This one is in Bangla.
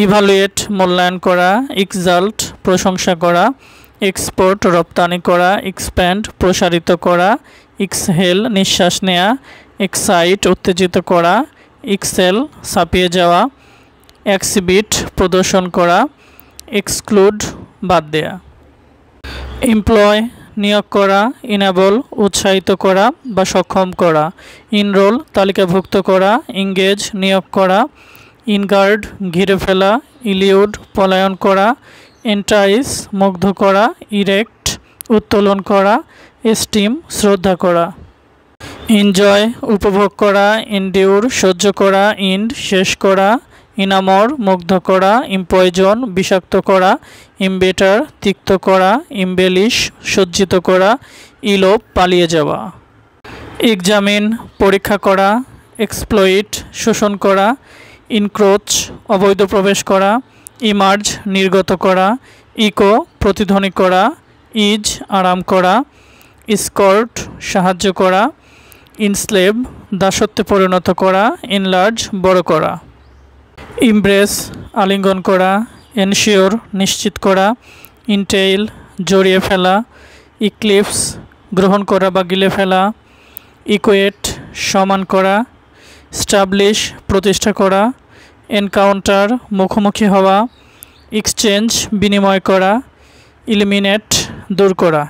ইভালুয়েট মূল্যায়ন করা, এক্সাল্ট প্রশংসা করা, এক্সপোর্ট রপ্তানি করা, এক্সপ্যান্ড প্রসারিত করা, এক্সহেল নিঃশ্বাস নেওয়া, এক্সাইট উত্তেজিত করা, এক্সেল ছাপিয়ে যাওয়া, এক্সিবিট প্রদর্শন করা, এক্সক্লুড বাদ দেয়া। এমপ্লয় নিয়োগ করা, ইনেবল উৎসাহিত করা বা সক্ষম করা, ইনরোল তালিকাভুক্ত করা, এঙ্গেজ নিয়োগ করা, ইনগার্ড ঘিরে ফেলা, ইলিউড পলায়ন করা, এন্টাইস মুগ্ধ করা, ইরেক্ট উত্তোলন করা, এস্টিম শ্রদ্ধা করা। এনজয় উপভোগ করা, এন্ডিউর সহ্য করা, ইন্ড শেষ করা, ইনামর মুগ্ধ করা, ইম্পয়জন বিষাক্ত করা, ইমবেটার তিক্ত করা, ইমবেলিশ সজ্জিত করা, ইলোপ পালিয়ে যাওয়া। এক্সামিন পরীক্ষা করা, এক্সপ্লয়েট শোষণ করা, ইনক্রোচ অবৈধ প্রবেশ করা, ইমার্জ নির্গত করা, ইকো প্রতিধ্বনি করা, ইজ আরাম করা, স্কর্ট সাহায্য করা, ইনস্লেভ দাসত্বে পরিণত করা, ইনলার্জ বড় করা। ইমব্রেস আলিঙ্গন করা, এনশিওর নিশ্চিত করা, ইনটেইল জড়িয়ে ফেলা, ইক্লিপস গ্রহণ করা বা গিলে ফেলা, ইকুয়েট সমান করা, স্টাবলিশ প্রতিষ্ঠা করা, এনকাউন্টার মুখোমুখি হওয়া, এক্সচেঞ্জ বিনিময় করা, ইলিমিনেট দূর করা।